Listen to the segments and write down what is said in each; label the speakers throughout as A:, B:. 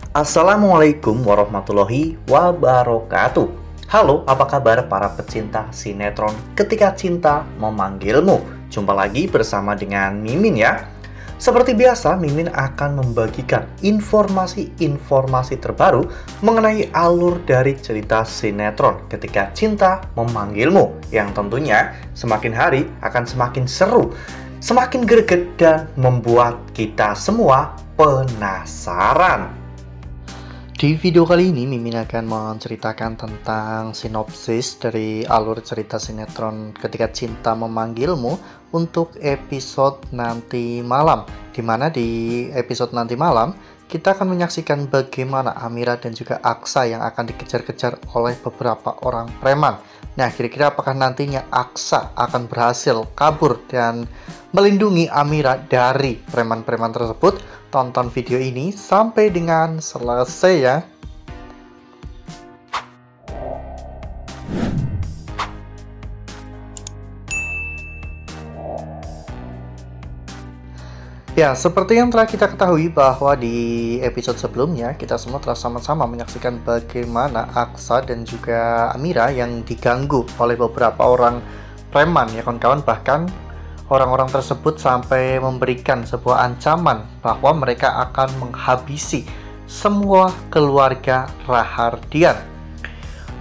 A: Assalamualaikum warahmatullahi wabarakatuh. Halo, apa kabar para pecinta sinetron Ketika Cinta Memanggilmu? Jumpa lagi bersama dengan Mimin ya. Seperti biasa, Mimin akan membagikan informasi-informasi terbaru mengenai alur dari cerita sinetron Ketika Cinta Memanggilmu, yang tentunya semakin hari akan semakin seru, semakin greget, dan membuat kita semua penasaran. Di video kali ini, Mimin akan menceritakan tentang sinopsis dari alur cerita sinetron Ketika Cinta Memanggilmu untuk episode nanti malam. Dimana di episode nanti malam, kita akan menyaksikan bagaimana Amira dan juga Aksa yang akan dikejar-kejar oleh beberapa orang preman. Nah, kira-kira apakah nantinya Aksa akan berhasil kabur dan melindungi Amira dari preman-preman tersebut? Tonton video ini sampai dengan selesai ya. Ya, seperti yang telah kita ketahui bahwa di episode sebelumnya kita semua telah sama-sama menyaksikan bagaimana Aksa dan juga Amira yang diganggu oleh beberapa orang preman ya kawan-kawan. Bahkan orang-orang tersebut sampai memberikan sebuah ancaman bahwa mereka akan menghabisi semua keluarga Rahardian.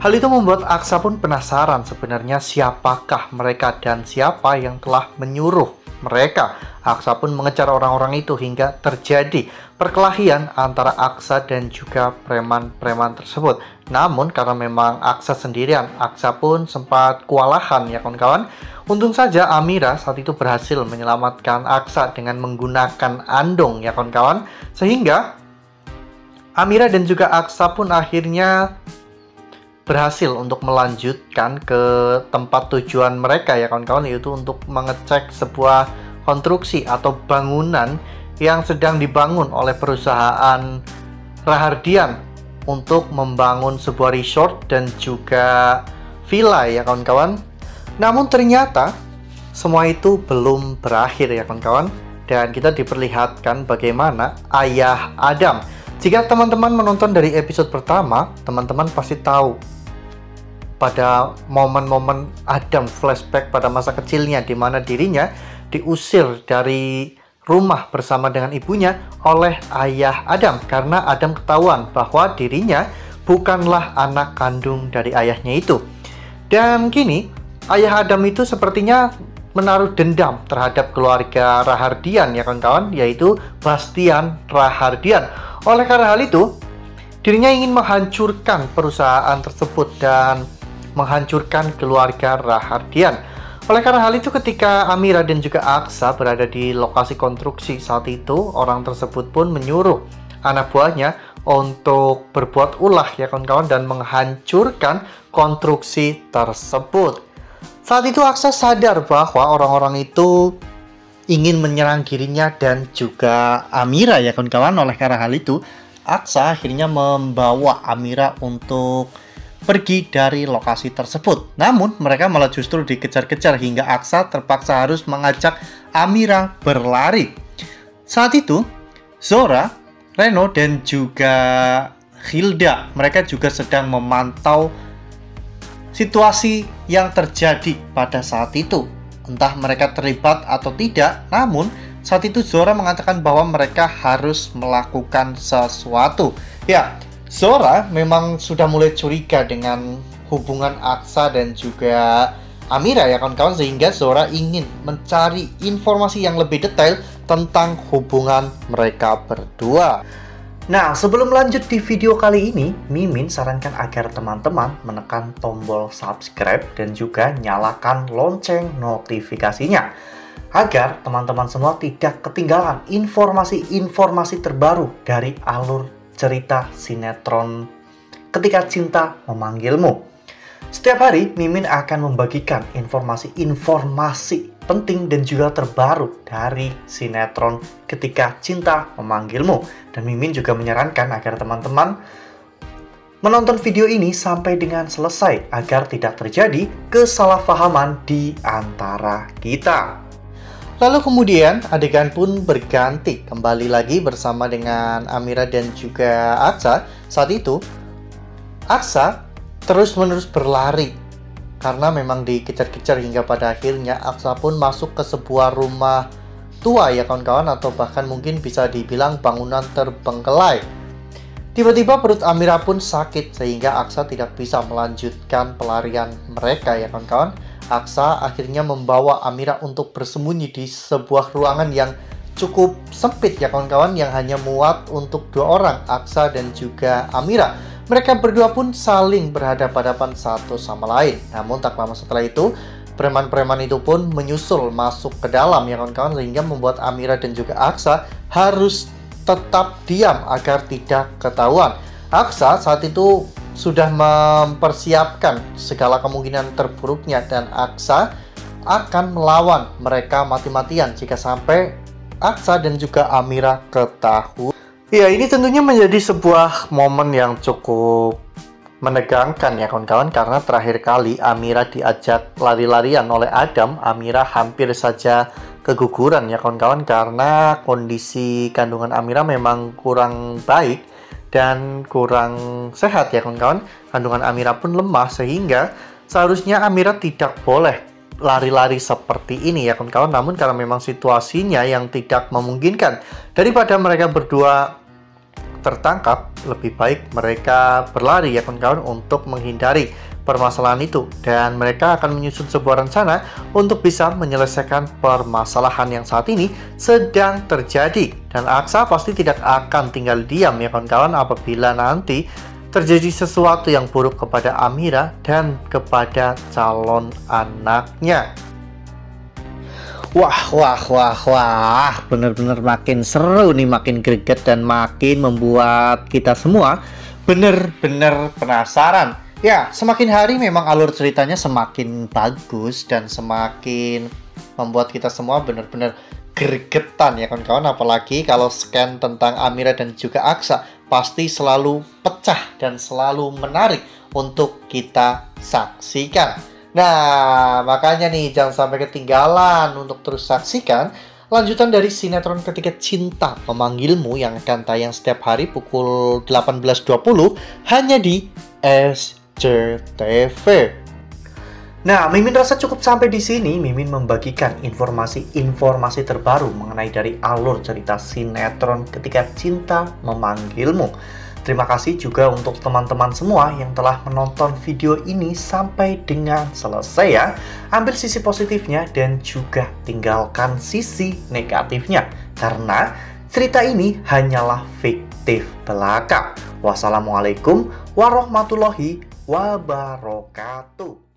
A: Hal itu membuat Aksa pun penasaran sebenarnya siapakah mereka dan siapa yang telah menyuruh mereka. Aksa pun mengejar orang-orang itu hingga terjadi perkelahian antara Aksa dan juga preman-preman tersebut. Namun karena memang Aksa sendirian, Aksa pun sempat kewalahan ya kawan-kawan. Untung saja Amira saat itu berhasil menyelamatkan Aksa dengan menggunakan andong ya kawan-kawan. Sehingga Amira dan juga Aksa pun akhirnya berhasil untuk melanjutkan ke tempat tujuan mereka ya kawan-kawan, yaitu untuk mengecek sebuah konstruksi atau bangunan yang sedang dibangun oleh perusahaan Rahardian untuk membangun sebuah resort dan juga villa ya kawan-kawan. Namun ternyata semua itu belum berakhir ya kawan-kawan, dan kita diperlihatkan bagaimana ayah Adam. Jika teman-teman menonton dari episode pertama, teman-teman pasti tahu pada momen-momen Adam flashback pada masa kecilnya, di mana dirinya diusir dari rumah bersama dengan ibunya oleh ayah Adam karena Adam ketahuan bahwa dirinya bukanlah anak kandung dari ayahnya itu. Dan kini ayah Adam itu sepertinya menaruh dendam terhadap keluarga Rahardian ya kawan-kawan, yaitu Bastian Rahardian. Oleh karena hal itu, dirinya ingin menghancurkan perusahaan tersebut dan menghancurkan keluarga Rahardian. Oleh karena hal itu, ketika Amira dan juga Aksa berada di lokasi konstruksi saat itu, orang tersebut pun menyuruh anak buahnya untuk berbuat ulah ya kawan-kawan dan menghancurkan konstruksi tersebut. Saat itu Aksa sadar bahwa orang-orang itu ingin menyerang dirinya dan juga Amira ya kawan-kawan. Oleh karena hal itu, Aksa akhirnya membawa Amira untuk pergi dari lokasi tersebut. Namun mereka malah justru dikejar-kejar hingga Aksa terpaksa harus mengajak Amira berlari. Saat itu Zora, Reno, dan juga Hilda, mereka juga sedang memantau situasi yang terjadi pada saat itu. Entah mereka terlibat atau tidak, namun saat itu Zora mengatakan bahwa mereka harus melakukan sesuatu. Ya, Zora memang sudah mulai curiga dengan hubungan Aksa dan juga Amira ya kawan-kawan, sehingga Zora ingin mencari informasi yang lebih detail tentang hubungan mereka berdua. Nah, sebelum lanjut di video kali ini, Mimin sarankan agar teman-teman menekan tombol subscribe dan juga nyalakan lonceng notifikasinya, agar teman-teman semua tidak ketinggalan informasi-informasi terbaru dari alur cerita sinetron Ketika Cinta Memanggilmu. Setiap hari, Mimin akan membagikan informasi-informasi penting dan juga terbaru dari sinetron Ketika Cinta Memanggilmu. Dan Mimin juga menyarankan agar teman-teman menonton video ini sampai dengan selesai agar tidak terjadi kesalahpahaman di antara kita. Lalu kemudian adegan pun berganti, kembali lagi bersama dengan Amira dan juga Aksa. Saat itu Aksa terus-menerus berlari karena memang dikejar-kejar, hingga pada akhirnya Aksa pun masuk ke sebuah rumah tua ya kawan-kawan, atau bahkan mungkin bisa dibilang bangunan terbengkelai. Tiba-tiba perut Amira pun sakit sehingga Aksa tidak bisa melanjutkan pelarian mereka ya kawan-kawan. Aksa akhirnya membawa Amira untuk bersembunyi di sebuah ruangan yang cukup sempit ya kawan-kawan, yang hanya muat untuk 2 orang, Aksa dan juga Amira. Mereka berdua pun saling berhadapan-hadapan satu sama lain. Namun tak lama setelah itu, preman-preman itu pun menyusul masuk ke dalam ya kawan-kawan, sehingga membuat Amira dan juga Aksa harus tetap diam agar tidak ketahuan. Aksa saat itu sudah mempersiapkan segala kemungkinan terburuknya, dan Aksa akan melawan mereka mati-matian jika sampai Aksa dan juga Amira ketahuan. Ya, ini tentunya menjadi sebuah momen yang cukup menegangkan ya kawan-kawan, karena terakhir kali Amira diajak lari-larian oleh Adam, Amira hampir saja keguguran ya kawan-kawan, karena kondisi kandungan Amira memang kurang baik dan kurang sehat ya kawan-kawan. Kandungan Amira pun lemah, sehingga seharusnya Amira tidak boleh lari-lari seperti ini ya kawan-kawan. Namun karena memang situasinya yang tidak memungkinkan, daripada mereka berdua tertangkap, lebih baik mereka berlari ya kawan-kawan untuk menghindari permasalahan itu, dan mereka akan menyusun sebuah rencana untuk bisa menyelesaikan permasalahan yang saat ini sedang terjadi. Dan Aksa pasti tidak akan tinggal diam ya kawan-kawan apabila nanti terjadi sesuatu yang buruk kepada Amira dan kepada calon anaknya. Wah, bener-bener makin seru nih, makin greget dan makin membuat kita semua bener-bener penasaran. Ya, semakin hari memang alur ceritanya semakin bagus dan semakin membuat kita semua bener-bener gregetan ya kawan-kawan. Apalagi kalau scan tentang Amira dan juga Aksa, pasti selalu pecah dan selalu menarik untuk kita saksikan. Nah, makanya nih jangan sampai ketinggalan untuk terus saksikan lanjutan dari sinetron Ketika Cinta Memanggilmu yang akan tayang setiap hari pukul 18.20 hanya di SCTV. Nah, Mimin rasa cukup sampai di sini. Mimin membagikan informasi terbaru mengenai dari alur cerita sinetron Ketika Cinta Memanggilmu. Terima kasih juga untuk teman-teman semua yang telah menonton video ini sampai dengan selesai ya. Ambil sisi positifnya dan juga tinggalkan sisi negatifnya, karena cerita ini hanyalah fiktif belaka. Wassalamualaikum warahmatullahi wabarakatuh.